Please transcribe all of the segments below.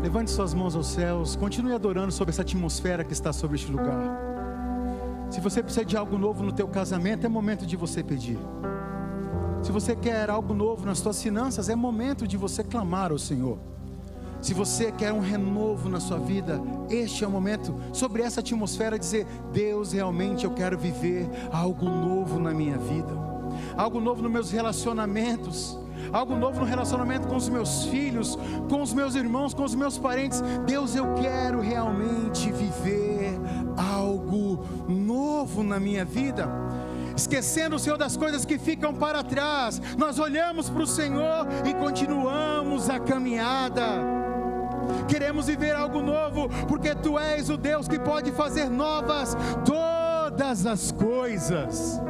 Levante suas mãos aos céus, continue adorando sobre essa atmosfera que está sobre este lugar. Se você precisa de algo novo no teu casamento, é momento de você pedir. Se você quer algo novo nas suas finanças, é momento de você clamar ao Senhor. Se você quer um renovo na sua vida, este é o momento, sobre essa atmosfera, dizer: Deus, realmente eu quero viver algo novo na minha vida, algo novo nos meus relacionamentos, algo novo no relacionamento com os meus filhos, com os meus irmãos, com os meus parentes. Deus, eu quero realmente viver algo novo na minha vida. Esquecendo o Senhor das coisas que ficam para trás, nós olhamos para o Senhor e continuamos a caminhada. Queremos viver algo novo, porque Tu és o Deus que pode fazer novas todas as coisas.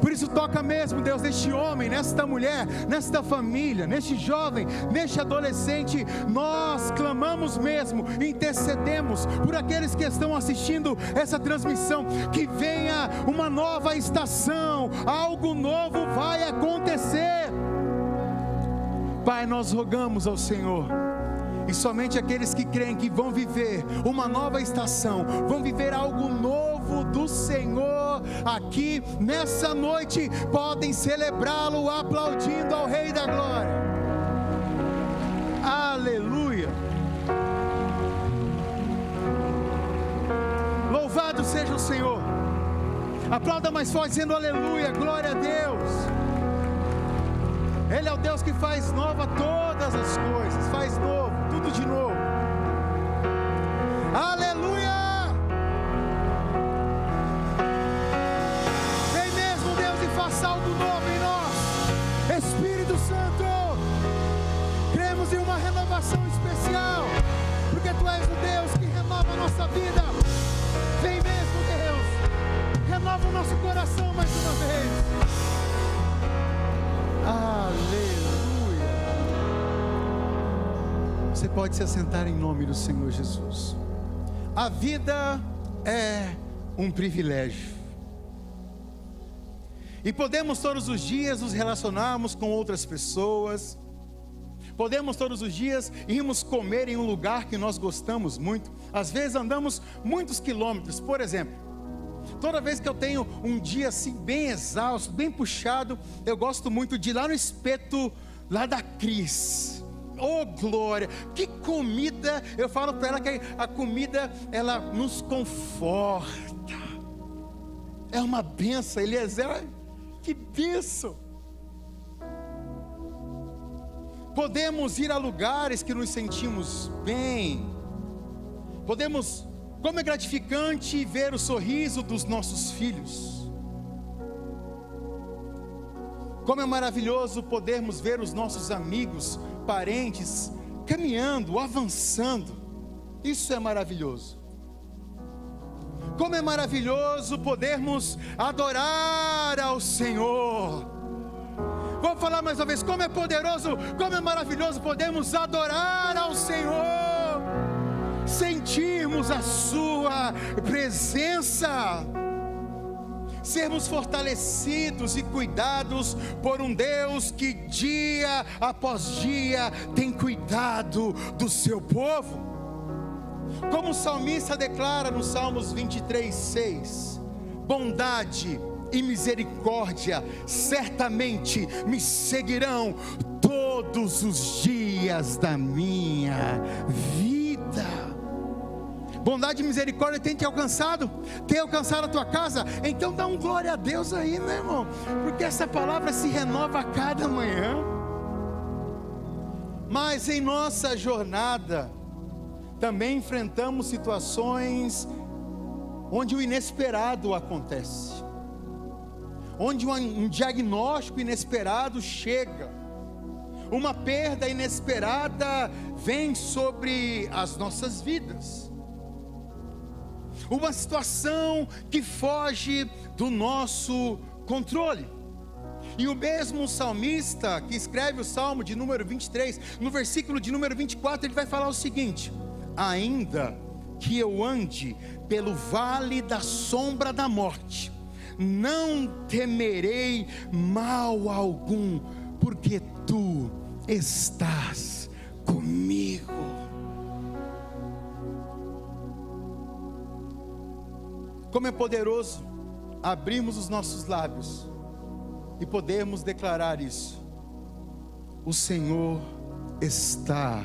Por isso toca mesmo, Deus, neste homem, nesta mulher, nesta família, neste jovem, neste adolescente. Nós clamamos mesmo, intercedemos por aqueles que estão assistindo essa transmissão, que venha uma nova estação, algo novo vai acontecer. Pai, nós rogamos ao Senhor, e somente aqueles que creem que vão viver uma nova estação, vão viver algo novo do Senhor aqui nessa noite, podem celebrá-lo aplaudindo ao Rei da Glória. Aleluia. Louvado seja o Senhor. Aplauda mais forte dizendo aleluia, glória a Deus. Ele é o Deus que faz nova todas as coisas, faz novo, tudo de novo. Aleluia! Vem mesmo, Deus, e faça algo novo em nós. Espírito Santo, cremos em uma renovação especial, porque Tu és o Deus que renova a nossa vida. Vem mesmo, Deus, renova o nosso coração mais uma vez. Aleluia. Você pode se assentar em nome do Senhor Jesus. A vida é um privilégio, e podemos todos os dias nos relacionarmos com outras pessoas, podemos todos os dias irmos comer em um lugar que nós gostamos muito. Às vezes andamos muitos quilômetros. Por exemplo, toda vez que eu tenho um dia assim bem exausto, bem puxado, eu gosto muito de ir lá no espeto, lá da Cris. Oh glória, que comida! Eu falo para ela que a comida, ela nos conforta. É uma benção, Eliezer, que benção! Podemos ir a lugares que nos sentimos bem. Podemos, como é gratificante ver o sorriso dos nossos filhos. Como é maravilhoso podermos ver os nossos amigos, parentes, caminhando, avançando. Isso é maravilhoso. Como é maravilhoso podermos adorar ao Senhor. Vou falar mais uma vez, como é poderoso, como é maravilhoso podermos adorar ao Senhor, sentirmos a Sua presença, sermos fortalecidos e cuidados por um Deus que dia após dia tem cuidado do seu povo. Como o salmista declara no Salmos 23:6, bondade e misericórdia certamente me seguirão todos os dias da minha vida. Bondade e misericórdia tem te alcançado, tem alcançado a tua casa. Então dá um glória a Deus aí, meu irmão, porque essa palavra se renova a cada manhã. Mas em nossa jornada também enfrentamos situações onde o inesperado acontece, onde um diagnóstico inesperado chega, uma perda inesperada vem sobre as nossas vidas, uma situação que foge do nosso controle. E o mesmo salmista que escreve o Salmo de número 23, no versículo de número 24, ele vai falar o seguinte: ainda que eu ande pelo vale da sombra da morte, não temerei mal algum, porque Tu estás comigo. Como é poderoso abrirmos os nossos lábios e podermos declarar isso: o Senhor está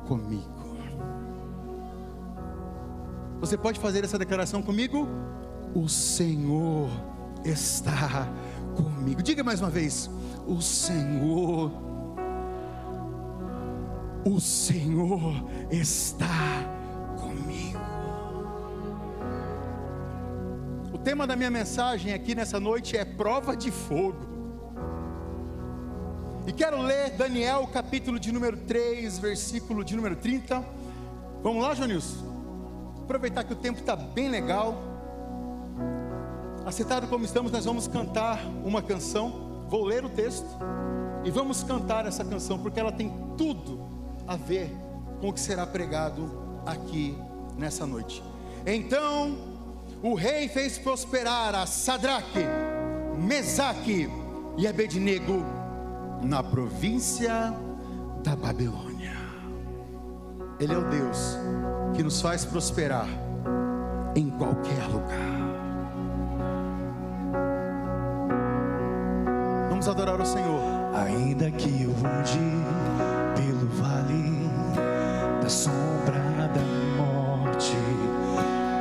comigo. Você pode fazer essa declaração comigo? O Senhor está comigo. Diga mais uma vez: o Senhor está comigo. O tema da minha mensagem aqui nessa noite é prova de fogo. E quero ler Daniel, capítulo de número 3, versículo de número 30. Vamos lá, Jonilson? Aproveitar que o tempo está bem legal. Assentado como estamos, nós vamos cantar uma canção. Vou ler o texto e vamos cantar essa canção, porque ela tem tudo a ver com o que será pregado aqui nessa noite. Então o rei fez prosperar a Sadraque, Mesaque e Abednego na província da Babilônia. Ele é o Deus que nos faz prosperar em qualquer lugar. Vamos adorar o Senhor. Ainda que eu ande pelo vale da sombra da morte,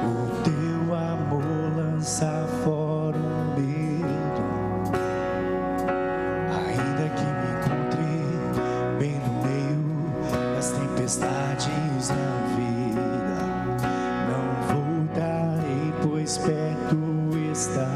o teu amor lança fora o medo. Ainda que me encontre bem no meio das tempestades da vida, não voltarei, pois perto está.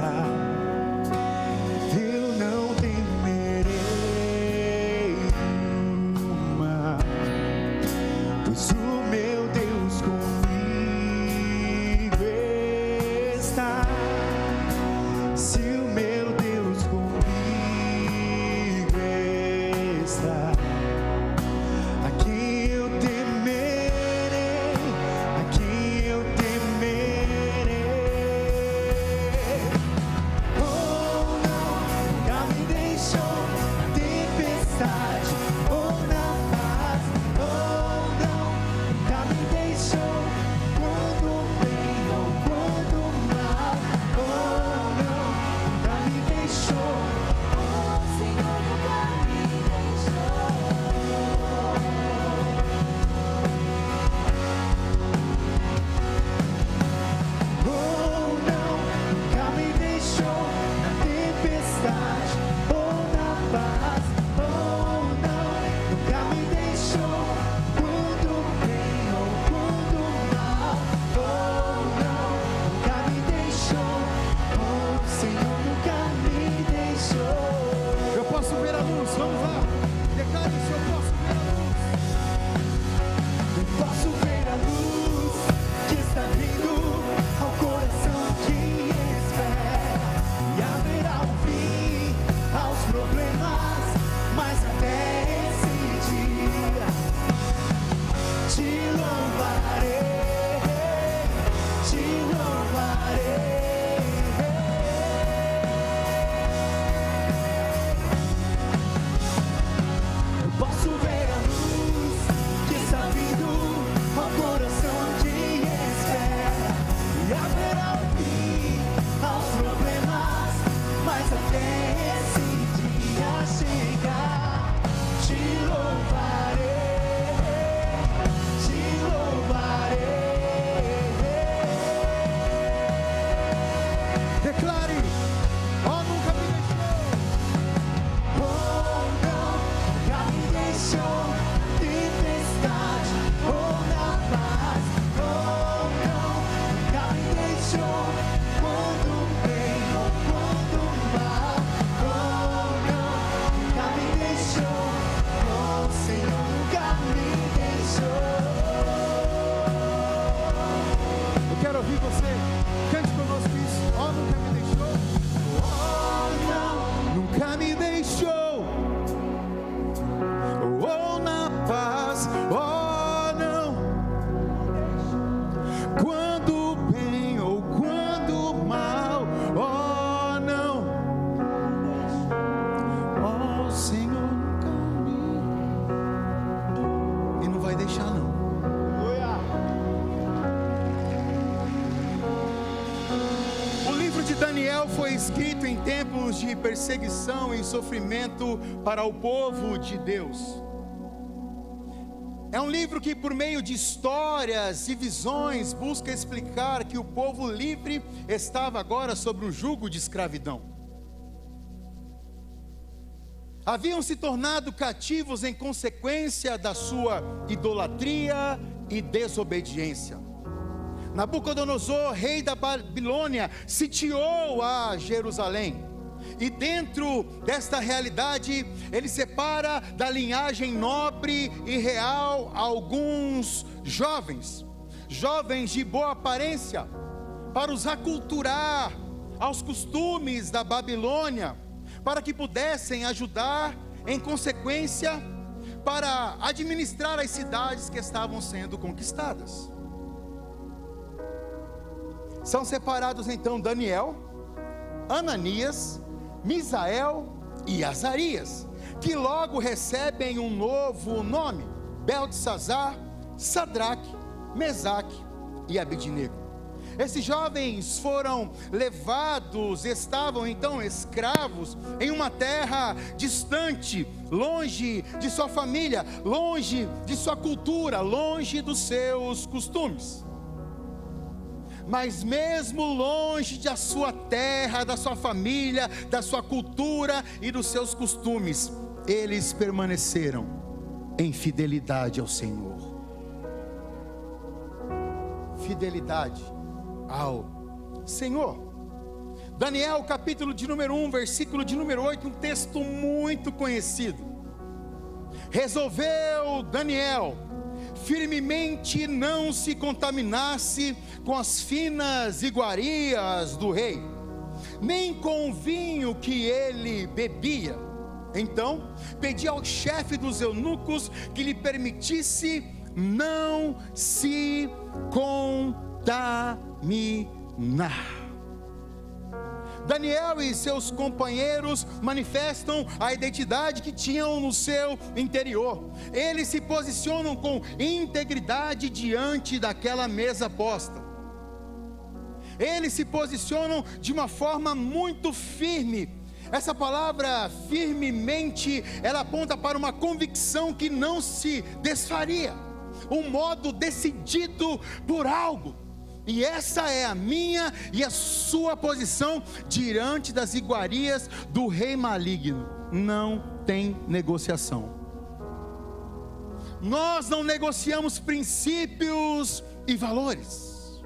Daniel foi escrito em tempos de perseguição e sofrimento para o povo de Deus. É um livro que, por meio de histórias e visões, busca explicar que o povo livre estava agora sob um jugo de escravidão. Haviam se tornado cativos em consequência da sua idolatria e desobediência. Nabucodonosor, rei da Babilônia, sitiou a Jerusalém. E dentro desta realidade, ele separa da linhagem nobre e real alguns jovens de boa aparência, para os aculturar aos costumes da Babilônia, para que pudessem ajudar, em consequência, para administrar as cidades que estavam sendo conquistadas. São separados então Daniel, Ananias, Misael e Azarias, que logo recebem um novo nome: Beltesazar, Sadraque, Mesaque e Abednego. Esses jovens foram levados, estavam então escravos em uma terra distante, longe de sua família, longe de sua cultura, longe dos seus costumes. Mas mesmo longe da sua terra, da sua família, da sua cultura e dos seus costumes, eles permaneceram em fidelidade ao Senhor. Fidelidade ao Senhor. Daniel, capítulo de número 1, versículo de número 8, um texto muito conhecido. Resolveu Daniel firmemente não se contaminasse com as finas iguarias do rei, nem com o vinho que ele bebia. Então pediu ao chefe dos eunucos que lhe permitisse não se contaminar. Daniel e seus companheiros manifestam a identidade que tinham no seu interior. Eles se posicionam com integridade diante daquela mesa posta. Eles se posicionam de uma forma muito firme. Essa palavra firmemente, ela aponta para uma convicção que não se desfaria, um modo decidido por algo. E essa é a minha e a sua posição diante das iguarias do rei maligno. Não tem negociação. Nós não negociamos princípios e valores.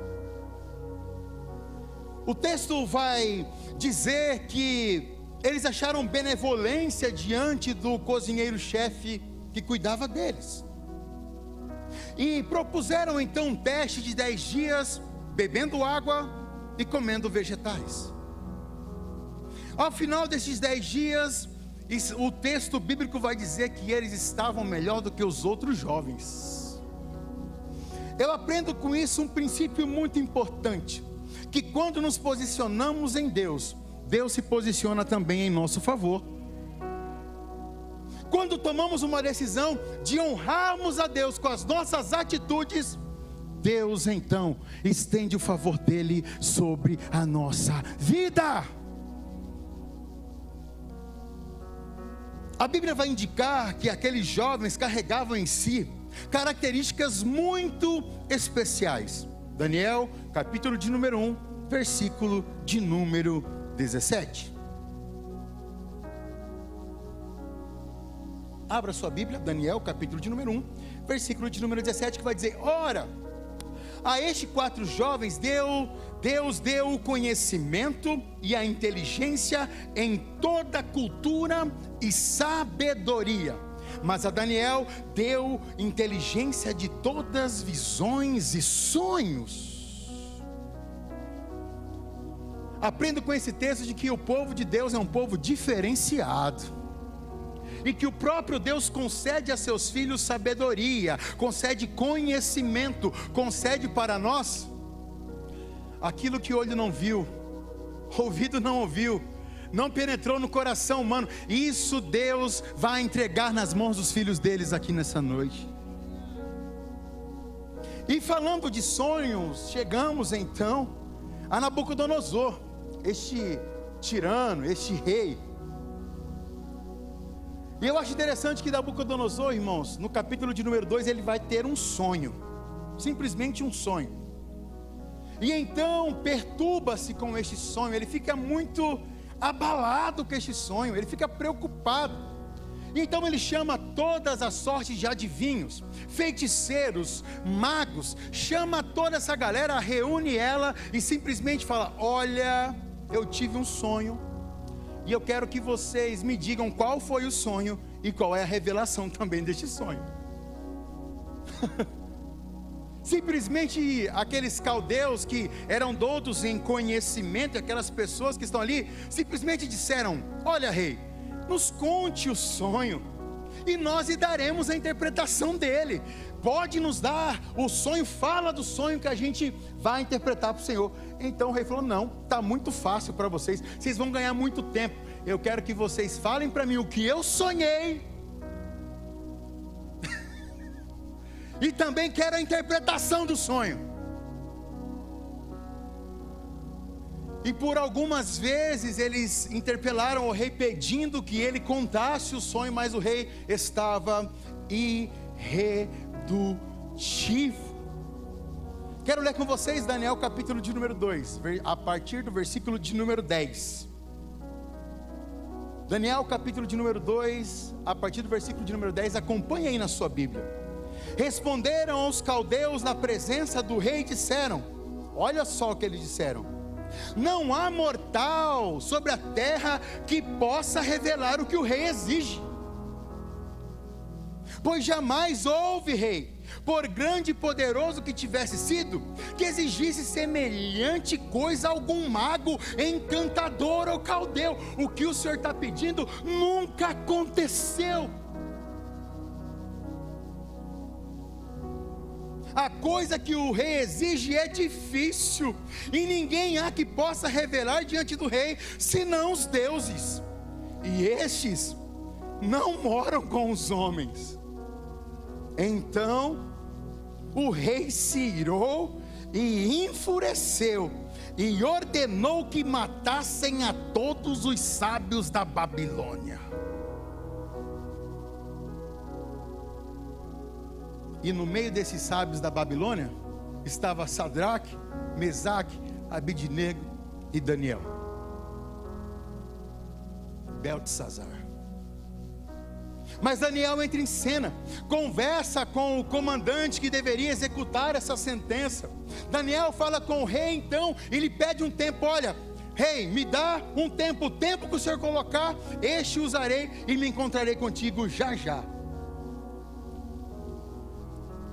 O texto vai dizer que eles acharam benevolência diante do cozinheiro-chefe que cuidava deles. E propuseram então um teste de 10 dias, bebendo água e comendo vegetais. Ao final desses 10 dias, o texto bíblico vai dizer que eles estavam melhor do que os outros jovens. Eu aprendo com isso um princípio muito importante, que quando nos posicionamos em Deus, Deus se posiciona também em nosso favor. Quando tomamos uma decisão de honrarmos a Deus com as nossas atitudes, Deus então estende o favor dele sobre a nossa vida. A Bíblia vai indicar que aqueles jovens carregavam em si características muito especiais. Daniel, capítulo de número 1, versículo de número 17. Abra sua Bíblia, Daniel, capítulo de número 1, versículo de número 17, que vai dizer: ora, a estes 4 jovens Deus deu o conhecimento e a inteligência em toda cultura e sabedoria, mas a Daniel deu inteligência de todas visões e sonhos. Aprendo com esse texto de que o povo de Deus é um povo diferenciado, e que o próprio Deus concede a seus filhos sabedoria, concede conhecimento, concede para nós aquilo que olho não viu, ouvido não ouviu, não penetrou no coração humano. Isso Deus vai entregar nas mãos dos filhos deles aqui nessa noite. E falando de sonhos, chegamos então a Nabucodonosor. este tirano, este rei. E eu acho interessante que Nabucodonosor, irmãos, no capítulo de número 2, ele vai ter um sonho, simplesmente um sonho. E então perturba-se com este sonho, ele fica muito abalado com este sonho, ele fica preocupado. Então ele chama todas as sortes de adivinhos, feiticeiros, magos, chama toda essa galera, reúne ela e simplesmente fala: olha, eu tive um sonho, e eu quero que vocês me digam qual foi o sonho e qual é a revelação também deste sonho. Simplesmente aqueles caldeus que eram doutos em conhecimento, aquelas pessoas que estão ali, simplesmente disseram: olha, rei, nos conte o sonho e nós lhe daremos a interpretação dele. Pode nos dar o sonho, fala do sonho que a gente vai interpretar para o Senhor. Então o rei falou: não, está muito fácil para vocês, vocês vão ganhar muito tempo. Eu quero que vocês falem para mim o que eu sonhei e também quero a interpretação do sonho. E por algumas vezes eles interpelaram o rei pedindo que ele contasse o sonho, mas o rei estava irredutivo. Quero ler com vocês Daniel capítulo de número 2, a partir do versículo de número 10. Daniel capítulo de número 2, a partir do versículo de número 10, acompanhe aí na sua Bíblia. Responderam aos caldeus na presença do rei e disseram: olha só o que eles disseram: não há mortal sobre a terra que possa revelar o que o rei exige. Pois jamais houve rei, por grande e poderoso que tivesse sido, que exigisse semelhante coisa a algum mago, encantador ou caldeu. O que o Senhor está pedindo nunca aconteceu. A coisa que o rei exige é difícil, e ninguém há que possa revelar diante do rei, senão os deuses, e estes não moram com os homens. Então o rei se irou e enfureceu, e ordenou que matassem a todos os sábios da Babilônia. E no meio desses sábios da Babilônia estava Sadraque, Mesaque, Abidnego e Daniel. Beltesazar. Mas Daniel entra em cena, conversa com o comandante que deveria executar essa sentença. Daniel fala com o rei, então ele pede um tempo: olha, rei, me dá um tempo, o tempo que o Senhor colocar, este usarei e me encontrarei contigo já já.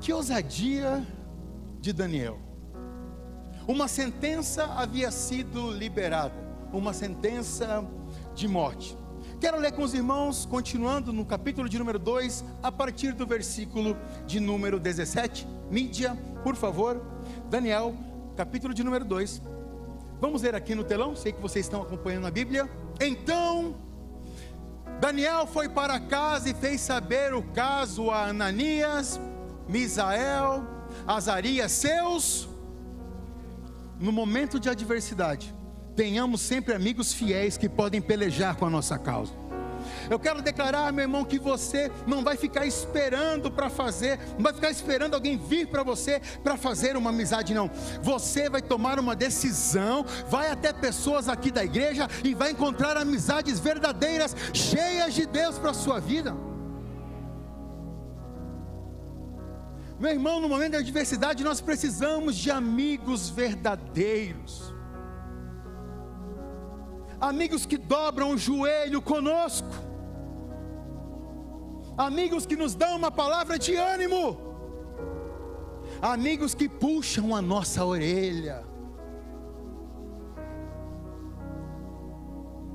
Que ousadia de Daniel. Uma sentença havia sido liberada, uma sentença de morte. Quero ler com os irmãos, continuando no capítulo de número 2, a partir do versículo de número 17. Mídia, por favor. Daniel, capítulo de número 2. Vamos ler aqui no telão, sei que vocês estão acompanhando a Bíblia. Então Daniel foi para casa e fez saber o caso a Ananias, Misael, Azarias, seus. No momento de adversidade, tenhamos sempre amigos fiéis que podem pelejar com a nossa causa. Eu quero declarar, meu irmão, que você não vai ficar esperando para fazer, não vai ficar esperando alguém vir para você para fazer uma amizade, não. Você vai tomar uma decisão, vai até pessoas aqui da igreja e vai encontrar amizades verdadeiras, cheias de Deus para a sua vida. Meu irmão, no momento da adversidade nós precisamos de amigos verdadeiros, amigos que dobram o joelho conosco, amigos que nos dão uma palavra de ânimo, amigos que puxam a nossa orelha.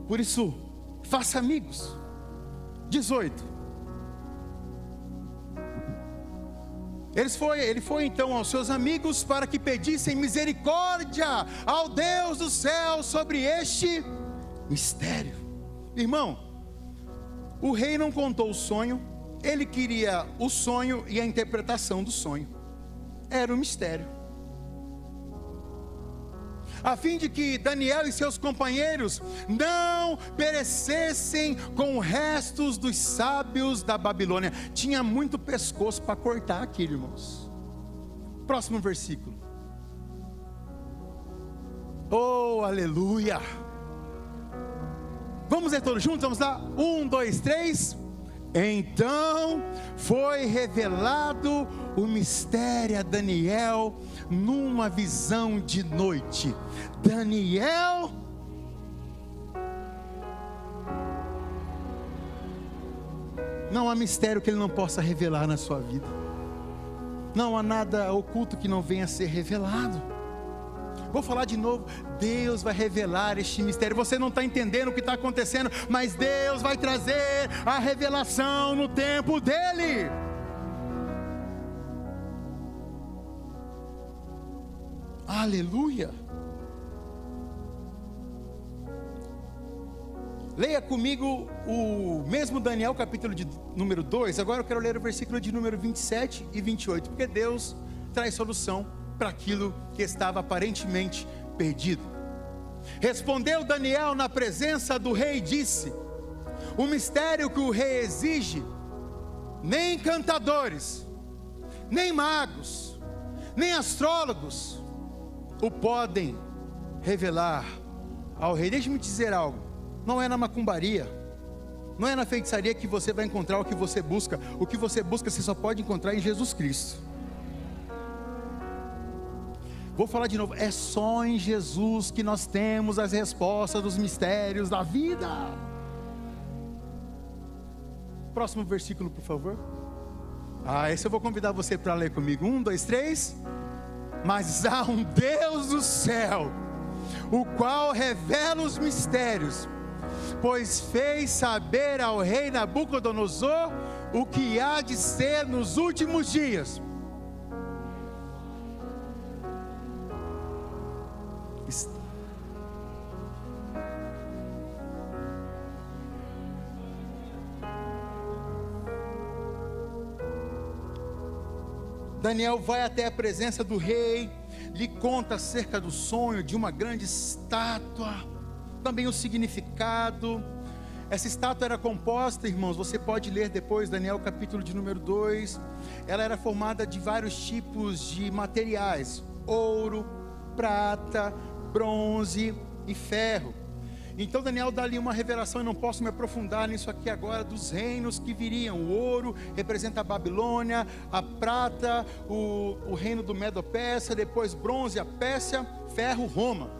Por isso, faça amigos. 18. Ele foi então aos seus amigos para que pedissem misericórdia ao Deus do céu sobre este mistério. Irmão, o rei não contou o sonho, ele queria o sonho e a interpretação do sonho. Era um mistério. a fim de que Daniel e seus companheiros não perecessem com os restos dos sábios da Babilônia. Tinha muito pescoço para cortar aqui, irmãos. Próximo versículo. Oh, aleluia! Vamos ler todos juntos? Vamos lá? 1, 2, 3. Então foi revelado o mistério a Daniel numa visão de noite. Daniel não há mistério que ele não possa revelar na sua vida. Não há nada oculto que não venha a ser revelado. Vou falar de novo, Deus vai revelar este mistério. Você não está entendendo o que está acontecendo, mas Deus vai trazer a revelação no tempo dEle. Aleluia. Leia comigo o mesmo Daniel, capítulo de número 2. Agora eu quero ler o versículo de número 27 e 28, porque Deus traz solução para aquilo que estava aparentemente perdido. Respondeu Daniel na presença do rei e disse: o mistério que o rei exige, nem cantadores, nem magos, nem astrólogos o podem revelar ao rei. Deixe-me dizer algo: não é na macumbaria, não é na feitiçaria que você vai encontrar o que você busca. O que você busca você só pode encontrar em Jesus Cristo. Vou falar de novo, é só em Jesus que nós temos as respostas dos mistérios da vida. Próximo versículo, por favor. Esse eu vou convidar você para ler comigo. 1, 2, 3. Mas há um Deus do céu, o qual revela os mistérios, pois fez saber ao rei Nabucodonosor o que há de ser nos últimos dias. Daniel vai até a presença do rei, lhe conta acerca do sonho de uma grande estátua, também o significado. Essa estátua era composta, irmãos, você pode ler depois, Daniel capítulo de número 2, ela era formada de vários tipos de materiais: ouro, prata, bronze e ferro. Então Daniel dá ali uma revelação, e não posso me aprofundar nisso aqui agora, dos reinos que viriam. O ouro representa a Babilônia, a prata, o reino do Medo-Pérsia, depois bronze, a Pérsia, ferro, Roma.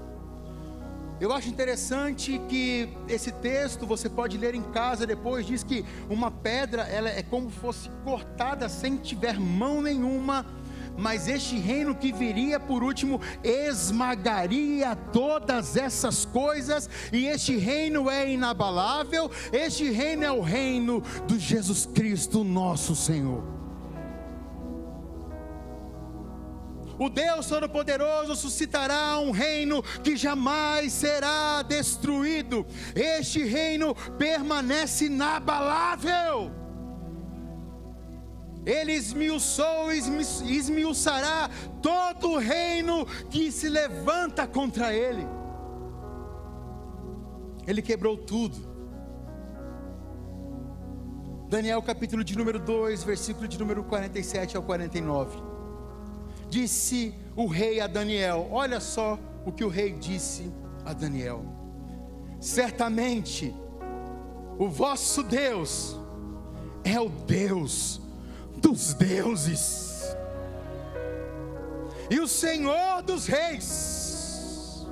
Eu acho interessante que esse texto você pode ler em casa depois. Diz que uma pedra, ela é como se fosse cortada sem tiver mão nenhuma, mas este reino que viria por último esmagaria todas essas coisas, e este reino é inabalável. Este reino é o reino de Jesus Cristo, nosso Senhor. O Deus Todo-Poderoso suscitará um reino que jamais será destruído. Este reino permanece inabalável. Ele esmiuçou e esmiuçará todo o reino que se levanta contra ele. Ele quebrou tudo. Daniel capítulo de número 2, versículo de número 47 ao 49. Disse o rei a Daniel, olha só o que o rei disse a Daniel: certamente o vosso Deus é o Deus dos deuses e o Senhor dos reis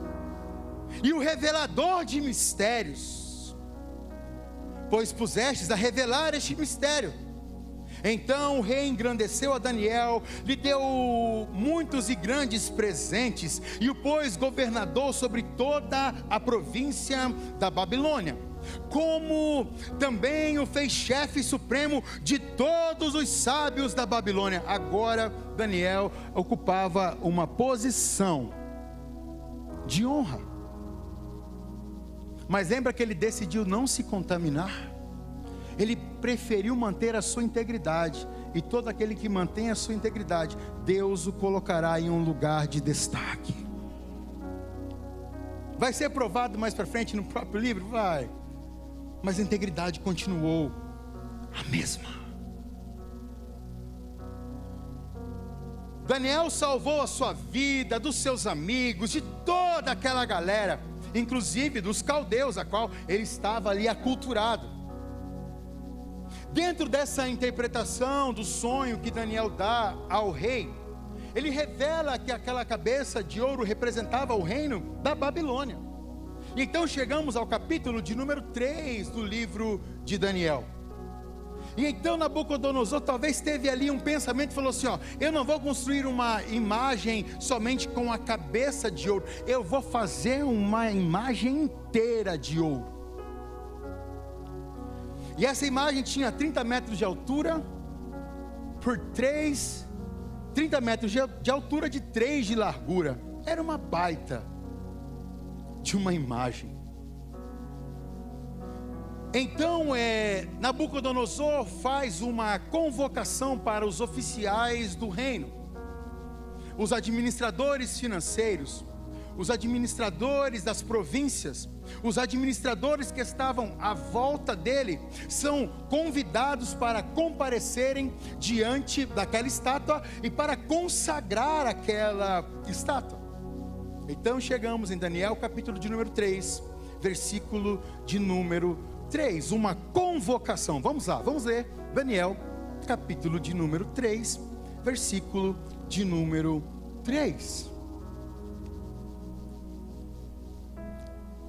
e o revelador de mistérios, pois pusestes a revelar este mistério. Então o rei engrandeceu a Daniel, lhe deu muitos e grandes presentes, e o pôs governador sobre toda a província da Babilônia, como também o fez chefe supremo de todos os sábios da Babilônia. Agora Daniel ocupava uma posição de honra, mas lembra que ele decidiu não se contaminar. Ele preferiu manter a sua integridade, e todo aquele que mantém a sua integridade, Deus o colocará em um lugar de destaque. Vai ser provado mais para frente no próprio livro? Vai. Mas a integridade continuou a mesma. Daniel salvou a sua vida, dos seus amigos, de toda aquela galera, inclusive dos caldeus, a qual ele estava ali aculturado. Dentro dessa interpretação do sonho que Daniel dá ao rei, ele revela que aquela cabeça de ouro representava o reino da Babilônia. Então chegamos ao capítulo de número 3 do livro de Daniel. E então Nabucodonosor talvez teve ali um pensamento e falou assim: eu não vou construir uma imagem somente com a cabeça de ouro, eu vou fazer uma imagem inteira de ouro. E essa imagem tinha 30 metros de altura por 30 metros de altura, de 3 de largura. Era uma baita de uma imagem. Então Nabucodonosor faz uma convocação para os oficiais do reino, os administradores financeiros, os administradores das províncias, os administradores que estavam à volta dele, são convidados para comparecerem diante daquela estátua e para consagrar aquela estátua. Então chegamos em Daniel capítulo de número 3, versículo de número 3, uma convocação. Vamos lá, vamos ler Daniel capítulo de número 3, versículo de número 3.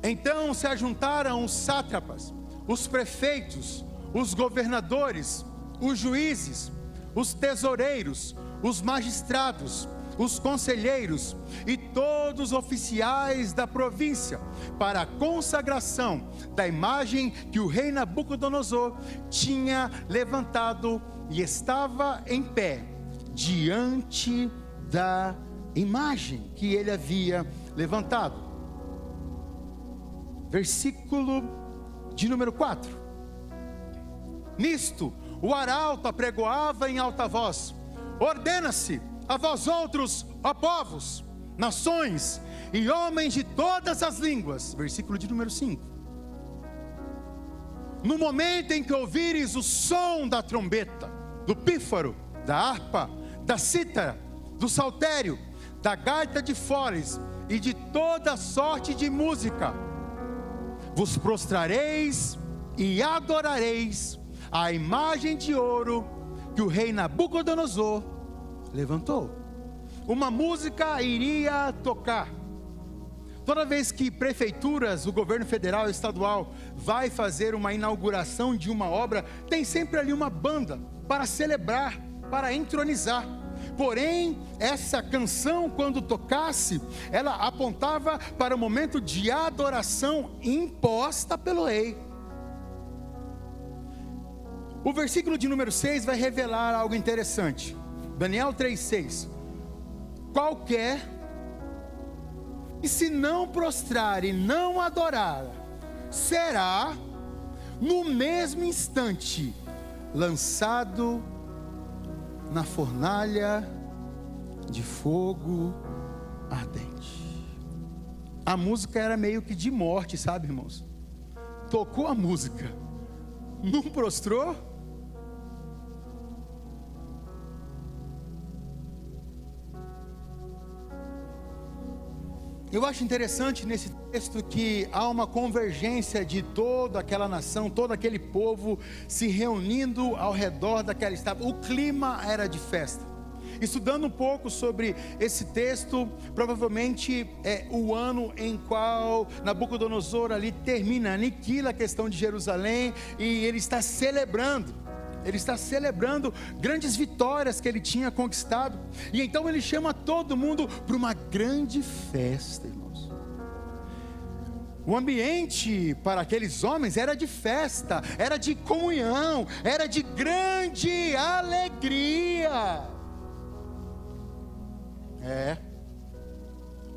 Então se ajuntaram os sátrapas, os prefeitos, os governadores, os juízes, os tesoureiros, os magistrados, os conselheiros e todos os oficiais da província, para a consagração da imagem que o rei Nabucodonosor tinha levantado, e estava em pé diante da imagem que ele havia levantado. Versículo de número 4. Nisto o arauto apregoava em alta voz: ordena-se a vós outros, ó povos, nações e homens de todas as línguas. Versículo de número 5. No momento em que ouvires o som da trombeta, do pífaro, da harpa, da cítara, do saltério, da gaita de foles e de toda sorte de música, vos prostrareis e adorareis a imagem de ouro que o rei Nabucodonosor levantou. Uma música iria tocar. Toda vez que prefeituras, o governo federal e estadual vai fazer uma inauguração de uma obra, tem sempre ali uma banda para celebrar, para entronizar. Porém, essa canção, quando tocasse, ela apontava para o momento de adoração imposta pelo rei. O versículo de número 6 vai revelar algo interessante. Daniel 3,6. Qualquer que se não prostrar e não adorar, será no mesmo instante lançado na fornalha de fogo ardente. A música era meio que de morte, sabe, irmãos? Tocou a música, não prostrou? Eu acho interessante nesse texto que há uma convergência de toda aquela nação, todo aquele povo se reunindo ao redor daquela estátua. O clima era de festa. Estudando um pouco sobre esse texto, provavelmente é o ano em qual Nabucodonosor ali termina, aniquila a questão de Jerusalém, e ele está celebrando. Ele está celebrando grandes vitórias que ele tinha conquistado. E então ele chama todo mundo para uma grande festa, irmãos. O ambiente para aqueles homens era de festa, era de comunhão, era de grande alegria.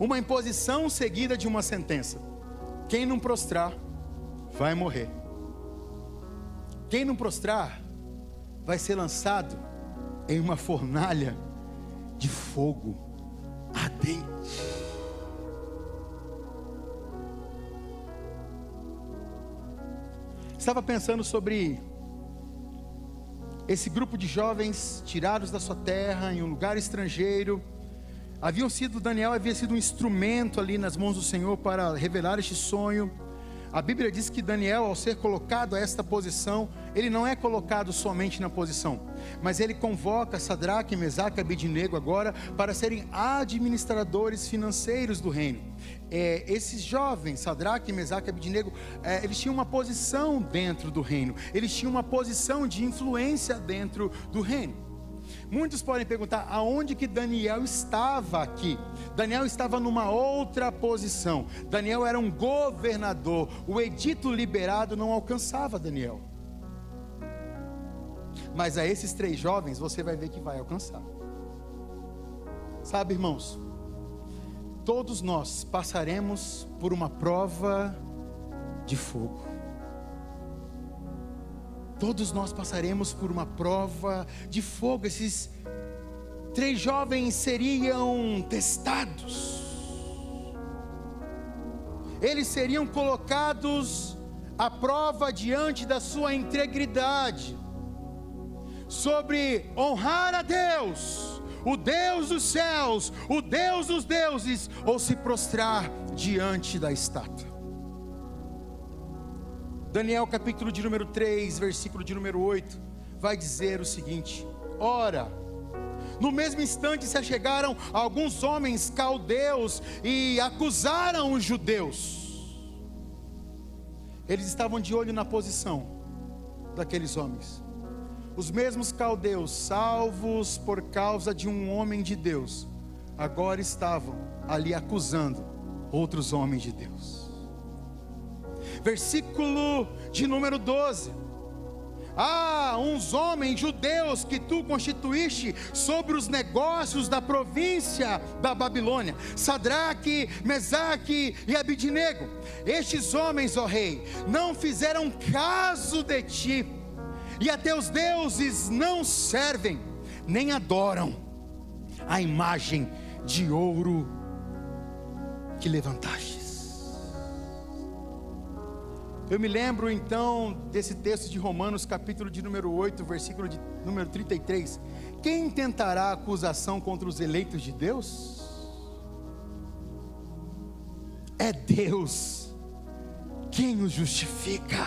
Uma imposição seguida de uma sentença: quem não prostrar vai morrer. Quem não prostrar vai ser lançado em uma fornalha de fogo ardente. Estava pensando sobre esse grupo de jovens tirados da sua terra, em um lugar estrangeiro. Daniel havia sido um instrumento ali nas mãos do Senhor para revelar este sonho. A Bíblia diz que Daniel, ao ser colocado a esta posição, ele não é colocado somente na posição, mas ele convoca Sadraque, Mesaque e Abednego agora para serem administradores financeiros do reino. Esses jovens, Sadraque, Mesaque e Abednego, eles tinham uma posição dentro do reino, eles tinham uma posição de influência dentro do reino. Muitos podem perguntar aonde que Daniel estava aqui. Daniel estava numa outra posição. Daniel era um governador. O edito liberado não alcançava Daniel, mas a esses 3 jovens você vai ver que vai alcançar. Sabe, irmãos, todos nós passaremos por uma prova de fogo. Todos nós passaremos por uma prova de fogo. Esses 3 jovens seriam testados. Eles seriam colocados à prova diante da sua integridade, sobre honrar a Deus, o Deus dos céus, o Deus dos deuses, ou se prostrar diante da estátua. Daniel capítulo de número 3, versículo de número 8, vai dizer o seguinte: ora, no mesmo instante se achegaram alguns homens caldeus e acusaram os judeus. Eles estavam de olho na posição daqueles homens. Os mesmos caldeus, salvos por causa de um homem de Deus, agora estavam ali acusando outros homens de Deus. Versículo de número 12: uns homens judeus que tu constituíste sobre os negócios da província da Babilônia, Sadraque, Mesaque e Abednego. Estes homens, ó rei, não fizeram caso de ti, e a teus deuses não servem, nem adoram a imagem de ouro que levantastes. Eu me lembro então desse texto de Romanos capítulo de número 8, versículo de número 33. Quem tentará acusação contra os eleitos de Deus? É Deus quem os justifica.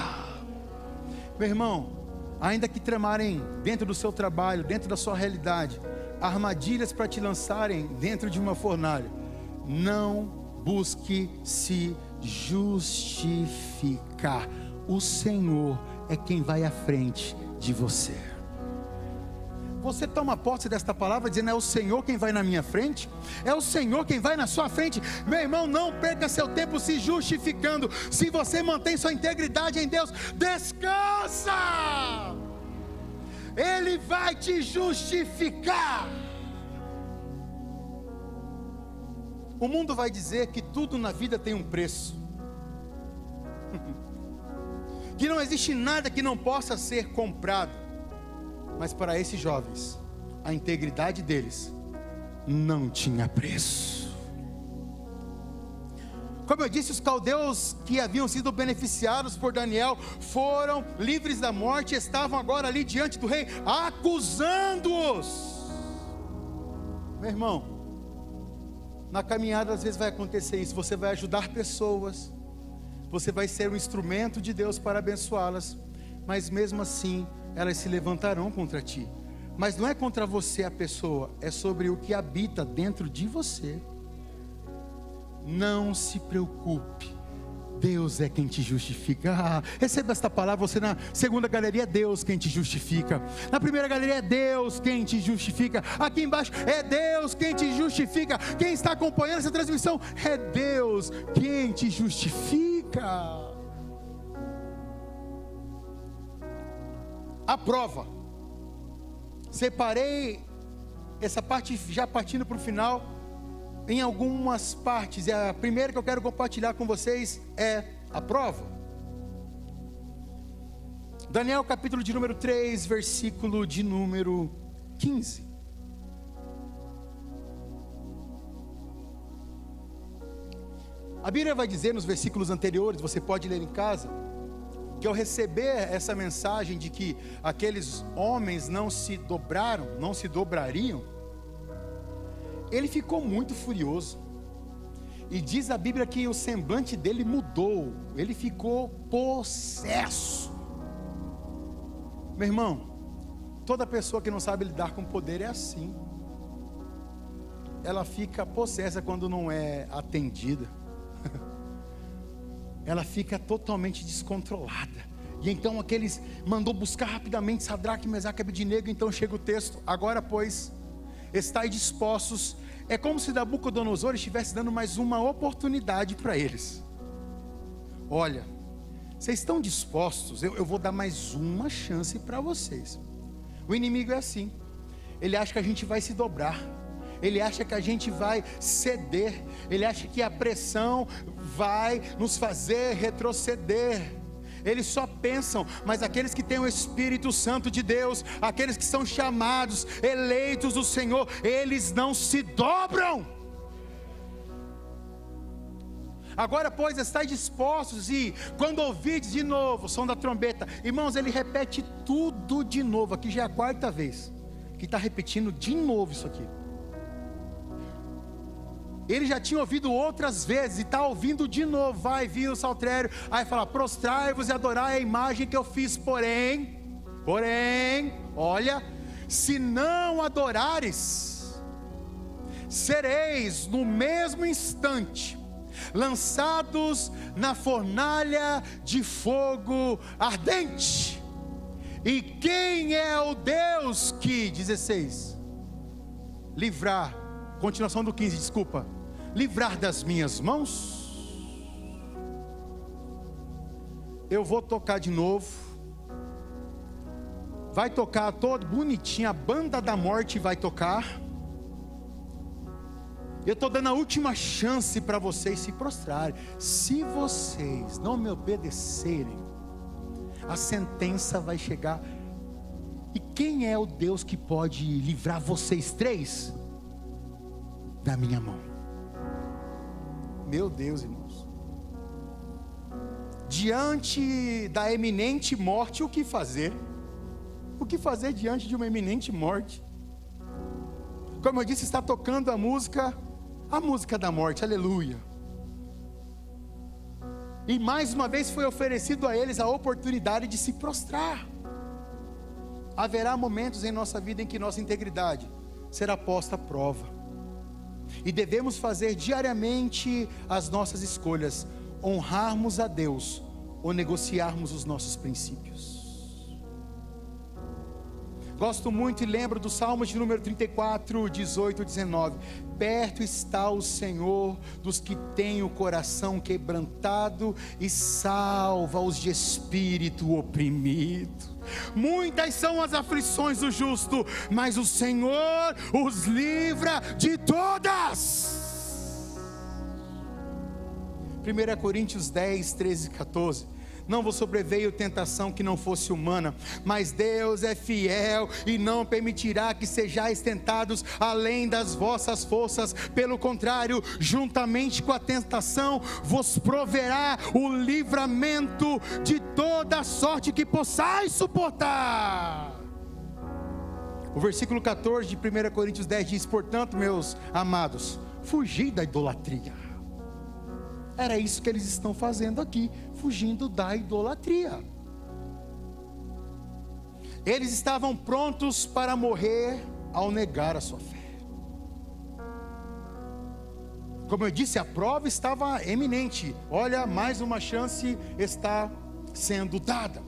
Meu irmão, ainda que tramarem dentro do seu trabalho, dentro da sua realidade, armadilhas para te lançarem dentro de uma fornalha, não busque se justificar. O Senhor é quem vai à frente de você. Você toma posse desta palavra dizendo: é o Senhor quem vai na minha frente, é o Senhor quem vai na sua frente. Meu irmão, não perca seu tempo se justificando. Se você mantém sua integridade em Deus, descansa, Ele vai te justificar. O mundo vai dizer que tudo na vida tem um preço, que não existe nada que não possa ser comprado. Mas para esses jovens, a integridade deles não tinha preço. Como eu disse, os caldeus que haviam sido beneficiados por Daniel foram livres da morte, estavam agora ali diante do rei, acusando-os. Meu irmão, na caminhada às vezes vai acontecer isso. Você vai ajudar pessoas, você vai ser um instrumento de Deus para abençoá-las, mas mesmo assim elas se levantarão contra ti. Mas não é contra você a pessoa, é sobre o que habita dentro de você. Não se preocupe, Deus é quem te justifica. Receba esta palavra. Você na segunda galeria, é Deus quem te justifica. Na primeira galeria, é Deus quem te justifica. Aqui embaixo, é Deus quem te justifica. Quem está acompanhando essa transmissão, é Deus quem te justifica. A prova. Separei essa parte já partindo para o final em algumas partes, e a primeira que eu quero compartilhar com vocês é a prova. Daniel capítulo de número 3, versículo de número 15. A Bíblia vai dizer nos versículos anteriores, você pode ler em casa: que ao receber essa mensagem de que aqueles homens não se dobrariam, ele ficou muito furioso. E diz a Bíblia que o semblante dele mudou, ele ficou possesso. Meu irmão, toda pessoa que não sabe lidar com poder é assim. Ela fica possessa quando não é atendida. Ela fica totalmente descontrolada. E então aqueles mandou buscar rapidamente Sadraque, Mesaque e Abednego. Então chega o texto: agora pois, estai dispostos. É como se Nabucodonosor estivesse dando mais uma oportunidade para eles. Olha, vocês estão dispostos? Eu vou dar mais uma chance para vocês. O inimigo é assim. Ele acha que a gente vai se dobrar. Ele acha que a gente vai ceder. Ele acha que a pressão vai nos fazer retroceder. Eles só pensam, mas aqueles que têm o Espírito Santo de Deus, aqueles que são chamados, eleitos do Senhor, eles não se dobram. Agora pois, estai dispostos, e quando ouvides de novo o som da trombeta, irmãos, ele repete tudo de novo. Aqui já é a quarta vez que está repetindo de novo isso aqui. Ele já tinha ouvido outras vezes e está ouvindo de novo. Vai vir o saltério, aí fala: prostrai-vos e adorai a imagem que eu fiz, porém, olha, se não adorares, sereis no mesmo instante lançados na fornalha de fogo ardente. E quem é o Deus que, 16, livrar, continuação do 15, desculpa, livrar das minhas mãos? Eu vou tocar de novo. Vai tocar todo bonitinho, a banda da morte vai tocar. Eu estou dando a última chance para vocês se prostrarem. Se vocês não me obedecerem, a sentença vai chegar. E quem é o Deus que pode livrar vocês três da minha mão? Meu Deus, irmãos. Diante da eminente morte, o que fazer? O que fazer diante de uma eminente morte? Como eu disse, está tocando a música da morte, aleluia. E mais uma vez foi oferecido a eles a oportunidade de se prostrar. Haverá momentos em nossa vida em que nossa integridade será posta à prova. E devemos fazer diariamente as nossas escolhas: honrarmos a Deus ou negociarmos os nossos princípios. Gosto muito e lembro do Salmo de número 34, 18 e 19. Perto está o Senhor dos que têm o coração quebrantado e salva os de espírito oprimido. Muitas são as aflições do justo, mas o Senhor os livra de todas. 1 Coríntios 10, 13 e 14. Não vos sobreveio tentação que não fosse humana, mas Deus é fiel e não permitirá que sejais tentados além das vossas forças. Pelo contrário, juntamente com a tentação, vos proverá o livramento de toda sorte que possais suportar. O versículo 14 de 1 Coríntios 10 diz: portanto, meus amados, fugi da idolatria. Era isso que eles estão fazendo aqui, fugindo da idolatria. Eles estavam prontos para morrer ao negar a sua fé. Como eu disse, a prova estava eminente. Olha, mais uma chance está sendo dada.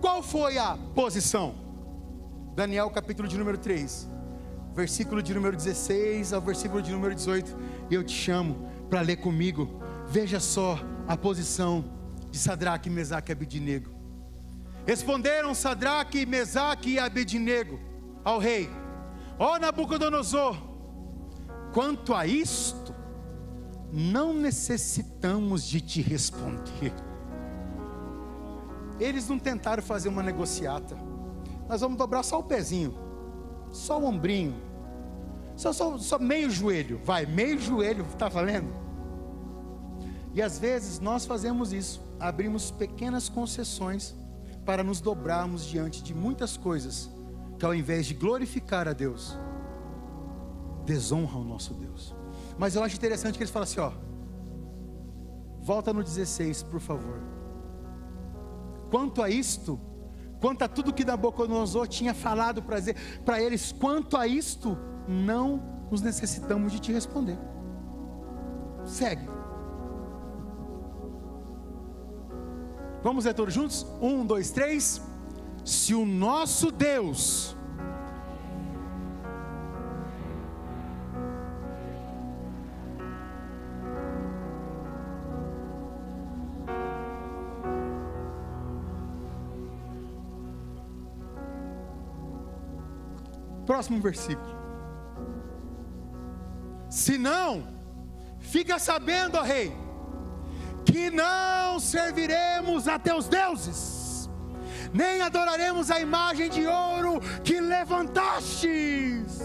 Qual foi a posição? Daniel capítulo de número 3, versículo de número 16 ao versículo de número 18. Eu te chamo para ler comigo. Veja só a posição de Sadraque, Mesaque e Abednego. Responderam Sadraque, Mesaque e Abednego ao rei: ó Nabucodonosor, quanto a isto, não necessitamos de te responder. Eles não tentaram fazer uma negociata. Nós vamos dobrar só o pezinho, só o ombrinho, só meio joelho, vai, meio joelho, está valendo? E às vezes nós fazemos isso. abrimos pequenas concessões para nos dobrarmos diante de muitas coisas que, ao invés de glorificar a Deus, desonram o nosso Deus. Mas eu acho interessante que eles falam assim, volta no 16, por favor. Quanto a isto, quanto a tudo que Nabucodonosor tinha falado para eles, quanto a isto, não nos necessitamos de te responder. Segue. Vamos ler todos juntos? 1, 2, 3. Se o nosso Deus próximo versículo. Se não, fica sabendo, ó rei, que não serviremos a teus deuses, nem adoraremos a imagem de ouro que levantastes.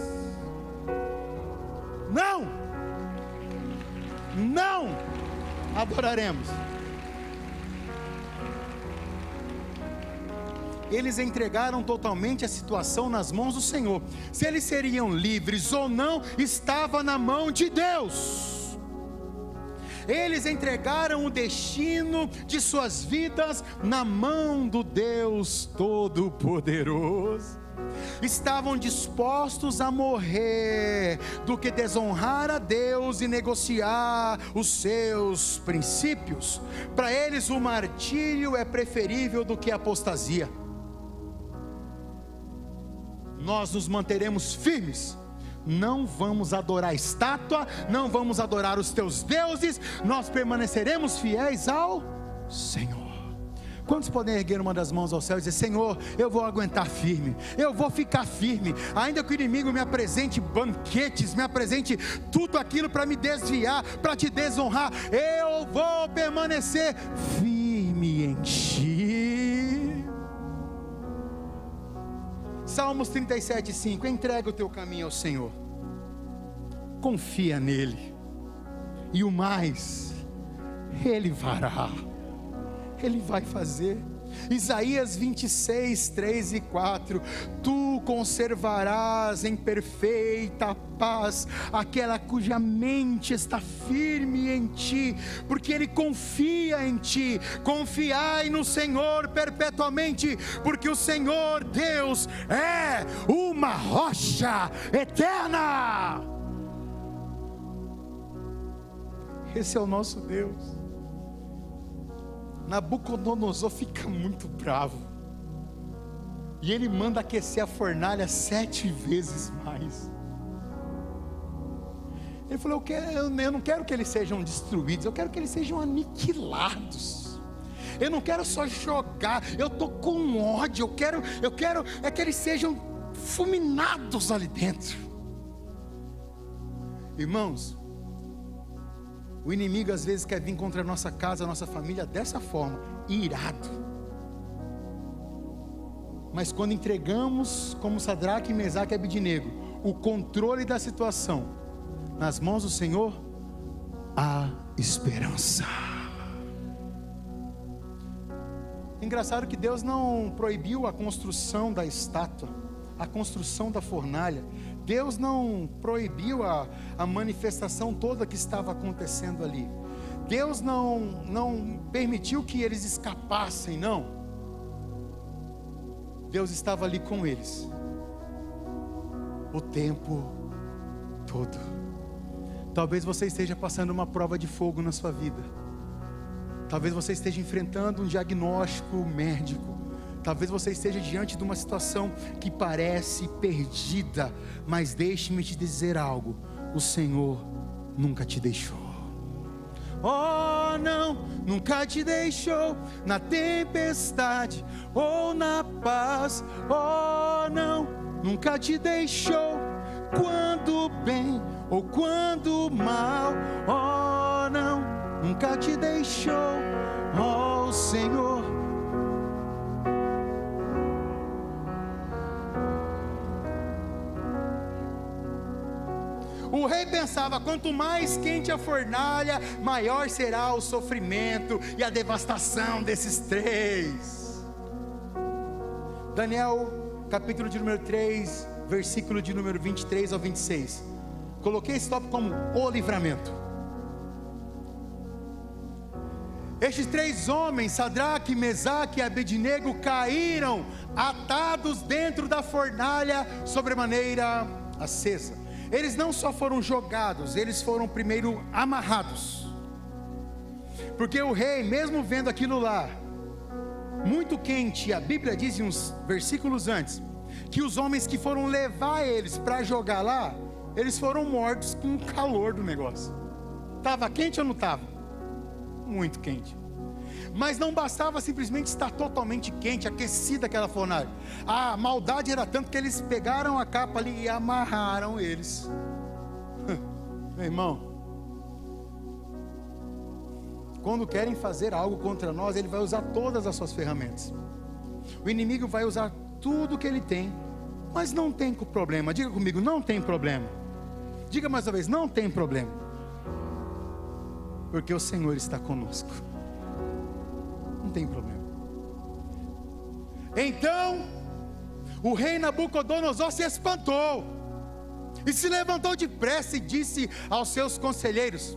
Não adoraremos. Eles entregaram totalmente a situação nas mãos do Senhor. Se eles seriam livres ou não, estava na mão de Deus. Eles entregaram o destino de suas vidas na mão do Deus Todo-Poderoso. Estavam dispostos a morrer do que desonrar a Deus e negociar os seus princípios. Para eles o martírio é preferível do que a apostasia. Nós nos manteremos firmes, não vamos adorar a estátua, não vamos adorar os teus deuses, nós permaneceremos fiéis ao Senhor. Quantos podem erguer uma das mãos ao céu e dizer: Senhor, eu vou aguentar firme, eu vou ficar firme, ainda que o inimigo me apresente banquetes, me apresente tudo aquilo para me desviar, para te desonrar, eu vou permanecer firme em ti. Salmos 37:5, entrega o teu caminho ao Senhor, confia nele, e o mais, Ele fará, Ele vai fazer. Isaías 26:3-4, tu conservarás em perfeita paz aquela cuja mente está firme em ti, porque ele confia em ti. Confiai no Senhor perpetuamente, porque o Senhor Deus é uma rocha eterna. Esse é o nosso Deus. Nabucodonosor fica muito bravo, e ele manda aquecer a fornalha 7 vezes mais. Ele falou: eu não quero que eles sejam destruídos, eu quero que eles sejam aniquilados. Eu não quero só jogar, eu estou com ódio, eu quero é que eles sejam fulminados ali dentro. Irmãos, o inimigo às vezes quer vir contra a nossa casa, a nossa família dessa forma, irado. Mas quando entregamos, como Sadraque, Mesaque e Abednego, o controle da situação nas mãos do Senhor, há esperança. Engraçado que Deus não proibiu a construção da estátua, a construção da fornalha. Deus não proibiu a manifestação toda que estava acontecendo ali. Deus não permitiu que eles escapassem, não. Deus estava ali com eles o tempo todo. Talvez você esteja passando uma prova de fogo na sua vida. Talvez você esteja enfrentando um diagnóstico médico. Talvez você esteja diante de uma situação que parece perdida, mas deixe-me te dizer algo: o Senhor nunca te deixou. Oh não, nunca te deixou na tempestade ou na paz. Oh não, nunca te deixou quando bem ou quando mal. Oh não, nunca te deixou. Oh Senhor, O rei pensava: quanto mais quente a fornalha, maior será o sofrimento e a devastação desses três. Daniel, capítulo de número 3, versículo de número 23 ao 26. Coloquei esse tópico como o livramento. Estes três homens, Sadraque, Mesaque e Abednego, caíram atados dentro da fornalha sobremaneira acesa. Eles não só foram jogados, eles foram primeiro amarrados. Porque o rei, mesmo vendo aquilo lá muito quente, a Bíblia diz uns versículos antes, que os homens que foram levar eles para jogar lá, eles foram mortos com o calor do negócio. Estava quente ou não estava? Muito quente. Mas não bastava simplesmente estar totalmente quente, aquecida aquela fornalha. A maldade era tanto que eles pegaram a capa ali e amarraram eles. Meu irmão, quando querem fazer algo contra nós, ele vai usar todas as suas ferramentas. O inimigo vai usar tudo que ele tem, mas não tem problema. Diga comigo: não tem problema. Diga mais uma vez: não tem problema, porque o Senhor está conosco. Não tem problema. Então o rei Nabucodonosor se espantou e se levantou depressa e disse aos seus conselheiros: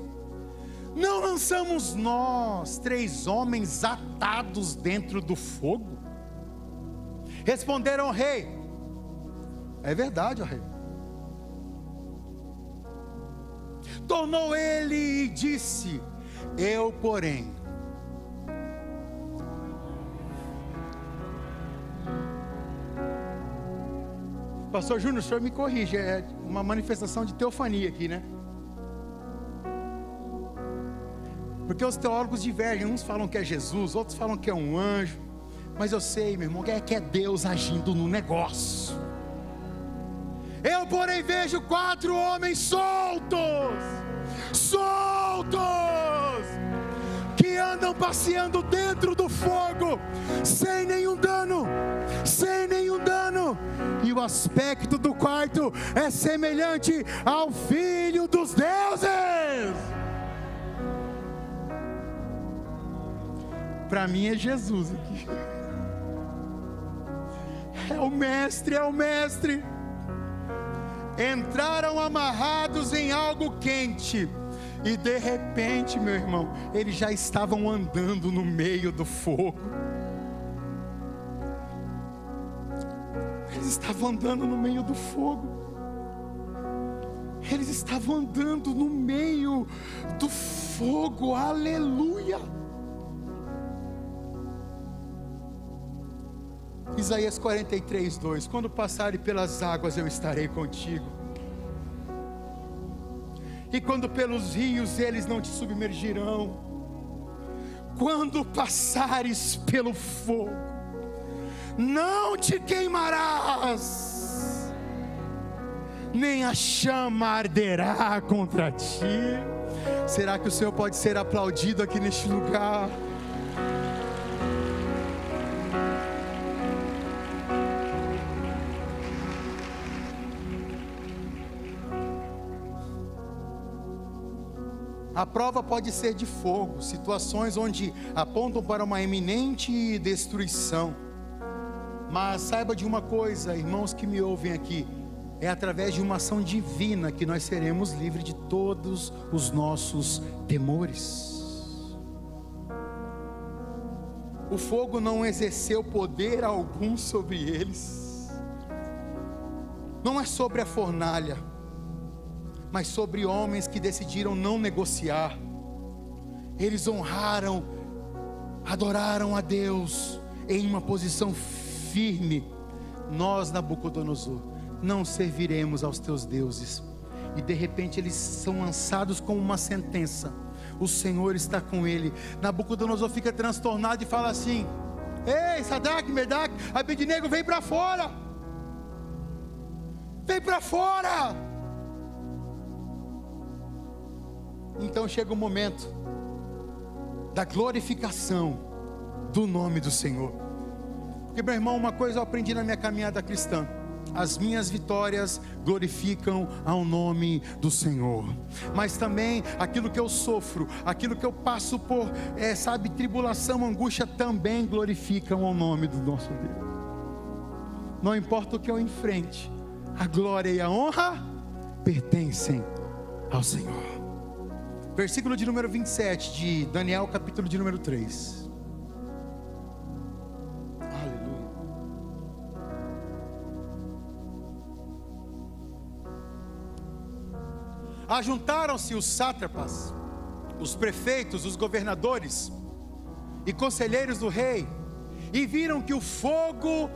não lançamos nós três homens atados dentro do fogo? Responderam ao rei: é verdade, ó rei. Tornou ele e disse: eu, porém, Pastor Júnior, o senhor me corrige, é uma manifestação de teofania aqui, né? Porque os teólogos divergem, uns falam que é Jesus, outros falam que é um anjo, mas eu sei, meu irmão, que é Deus agindo no negócio. Eu, porém, vejo 4 homens soltos, que andam passeando dentro do fogo, sem nenhum dano, e o aspecto do quarto é semelhante ao Filho dos Deuses. Para mim é Jesus aqui, é o mestre. Entraram amarrados em algo quente, e de repente, meu irmão, eles já estavam andando no meio do fogo. Eles estavam andando no meio do fogo. Eles estavam andando no meio do fogo. Aleluia. Isaías 43, 2: quando passarem pelas águas, eu estarei contigo, e quando pelos rios, eles não te submergirão. Quando passares pelo fogo, não te queimarás, nem a chama arderá contra ti. Será que o Senhor pode ser aplaudido aqui neste lugar? A prova pode ser de fogo, situações onde apontam para uma iminente destruição. Mas saiba de uma coisa, irmãos que me ouvem aqui: é através de uma ação divina que nós seremos livres de todos os nossos temores. O fogo não exerceu poder algum sobre eles. Não é sobre a fornalha, mas sobre homens que decidiram não negociar. Eles honraram, adoraram a Deus em uma posição firme. Nós, Nabucodonosor, não serviremos aos teus deuses. E de repente eles são lançados como uma sentença. O Senhor está com ele. Nabucodonosor fica transtornado e fala assim: ei, Sadraque, Mesaque, Abednego, vem para fora. Vem para fora. Então chega o momento da glorificação do nome do Senhor. Porque, meu irmão, uma coisa eu aprendi na minha caminhada cristã: as minhas vitórias glorificam ao nome do Senhor. Mas também aquilo que eu sofro, aquilo que eu passo por, tribulação, angústia, também glorificam ao nome do nosso Deus. Não importa o que eu enfrente, a glória e a honra pertencem ao Senhor. Versículo de número 27 de Daniel, capítulo de número 3. Aleluia. Ajuntaram-se os sátrapas, os prefeitos, os governadores e conselheiros do rei, e viram que o fogo,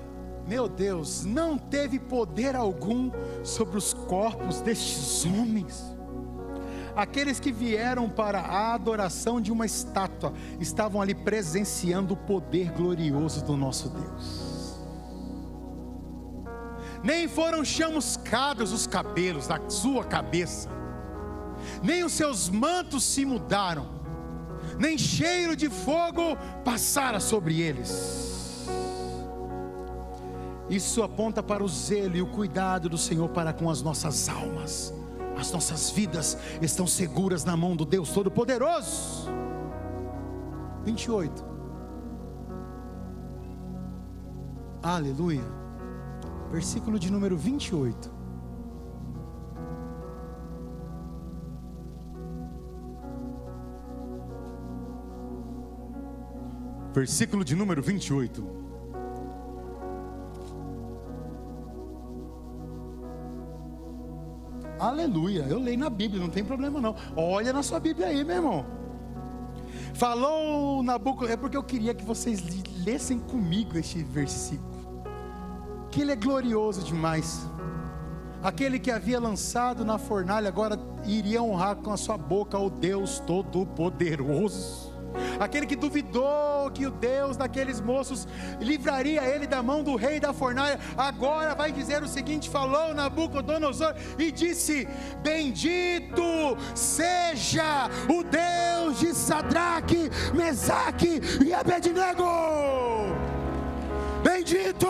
meu Deus, não teve poder algum sobre os corpos destes homens. Aqueles que vieram para a adoração de uma estátua estavam ali presenciando o poder glorioso do nosso Deus. Nem foram chamuscados os cabelos da sua cabeça, nem os seus mantos se mudaram, nem cheiro de fogo passara sobre eles. Isso aponta para o zelo e o cuidado do Senhor para com as nossas almas. As nossas vidas estão seguras na mão do Deus Todo-Poderoso. 28. Aleluia. Versículo de número 28. Versículo de número 28. Aleluia, eu leio na Bíblia, não tem problema não. Olha na sua Bíblia aí, meu irmão. Falou Nabucodonosor, é porque eu queria que vocês lessem comigo este versículo, que ele é glorioso demais. Aquele que havia lançado na fornalha agora iria honrar com a sua boca o Deus Todo-Poderoso. Aquele que duvidou que o Deus daqueles moços livraria ele da mão do rei da fornalha, agora vai dizer o seguinte: falou Nabucodonosor e disse: bendito seja o Deus de Sadraque, Mesaque e Abednego. Bendito,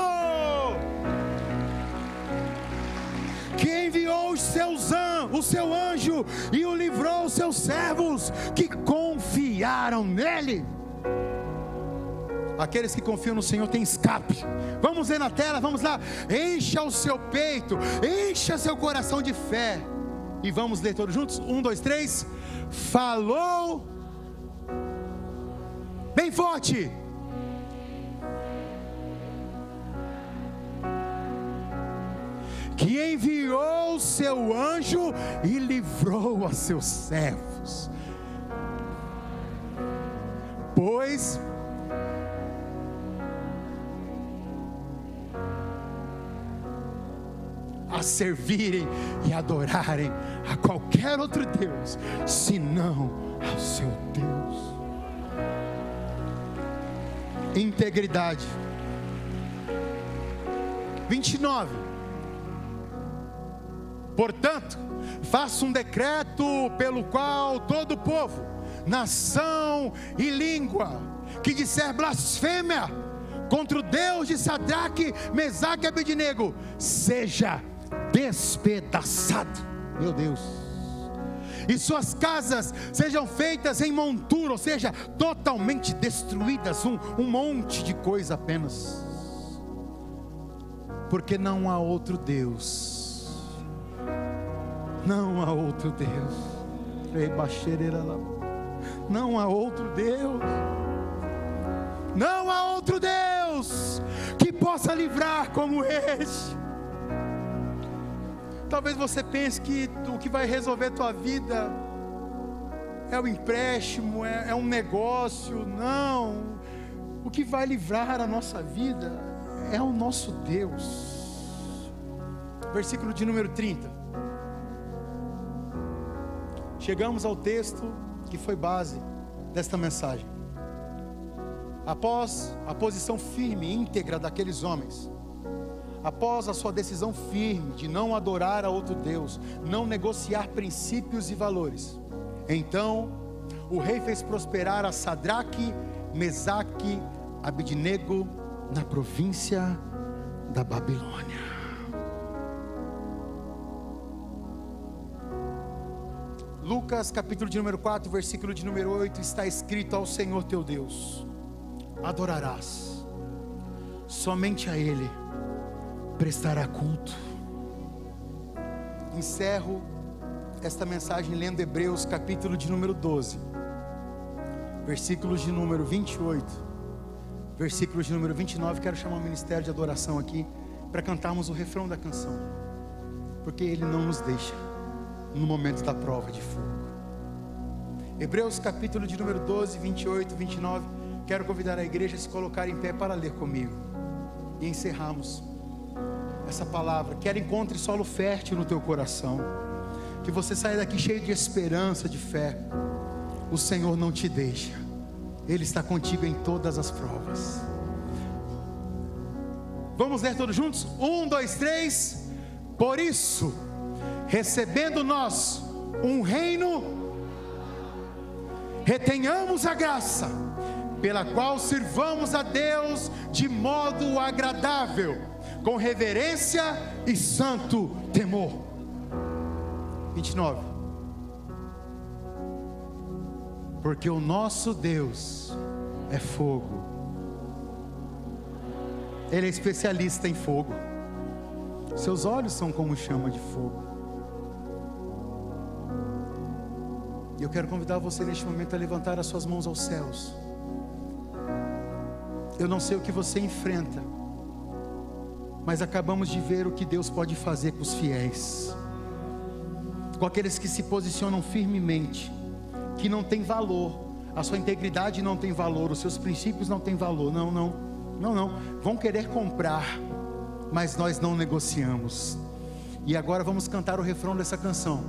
que enviou o seu anjo e o livrou os seus servos que confiaram nele. Aqueles que confiam no Senhor têm escape. Vamos ver na tela, vamos lá. Encha o seu peito, encha seu coração de fé. E vamos ler todos juntos? 1, 2, 3. Falou bem forte. Que enviou o seu anjo e livrou a seus servos, pois a servirem e adorarem a qualquer outro Deus, senão ao seu Deus. Integridade. 29. Portanto, faça um decreto pelo qual todo povo, nação e língua que disser blasfêmia contra o Deus de Sadraque, Mesaque e Abednego seja despedaçado. Meu Deus. E suas casas sejam feitas em montura, ou seja, totalmente destruídas, um monte de coisa apenas, porque não há outro Deus. Não há outro Deus. Não há outro Deus. Não há outro Deus que possa livrar como este. Talvez você pense que o que vai resolver tua vida é o empréstimo, é um negócio. Não. O que vai livrar a nossa vida é o nosso Deus. Versículo de número 30. Chegamos ao texto que foi base desta mensagem. Após a posição firme e íntegra daqueles homens, após a sua decisão firme de não adorar a outro Deus, não negociar princípios e valores, então o rei fez prosperar a Sadraque, Mesaque, Abednego na província da Babilônia. Lucas capítulo de número 4, versículo de número 8, está escrito: ao Senhor teu Deus adorarás, somente a Ele prestará culto. Encerro esta mensagem lendo Hebreus capítulo de número 12, versículos de número 28, versículos de número 29. Quero chamar o ministério de adoração aqui para cantarmos o refrão da canção, porque Ele não nos deixa no momento da prova de fogo. Hebreus capítulo de número 12, 28, 29. Quero convidar a igreja a se colocar em pé para ler comigo e encerrarmos essa palavra. Quero encontre solo fértil no teu coração, que você saia daqui cheio de esperança, de fé. O Senhor não te deixa, Ele está contigo em todas as provas. Vamos ler todos juntos? 1, 2, 3. Por isso, recebendo nós um reino, retenhamos a graça pela qual sirvamos a Deus de modo agradável, com reverência e santo temor. 29. Porque o nosso Deus é fogo. Ele é especialista em fogo. Seus olhos são como chama de fogo. E eu quero convidar você neste momento a levantar as suas mãos aos céus. Eu não sei o que você enfrenta, mas acabamos de ver o que Deus pode fazer com os fiéis, com aqueles que se posicionam firmemente, que não tem valor, a sua integridade não tem valor, os seus princípios não têm valor. Não, vão querer comprar, mas nós não negociamos. E agora vamos cantar o refrão dessa canção,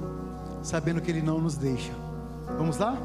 sabendo que Ele não nos deixa. Vamos lá?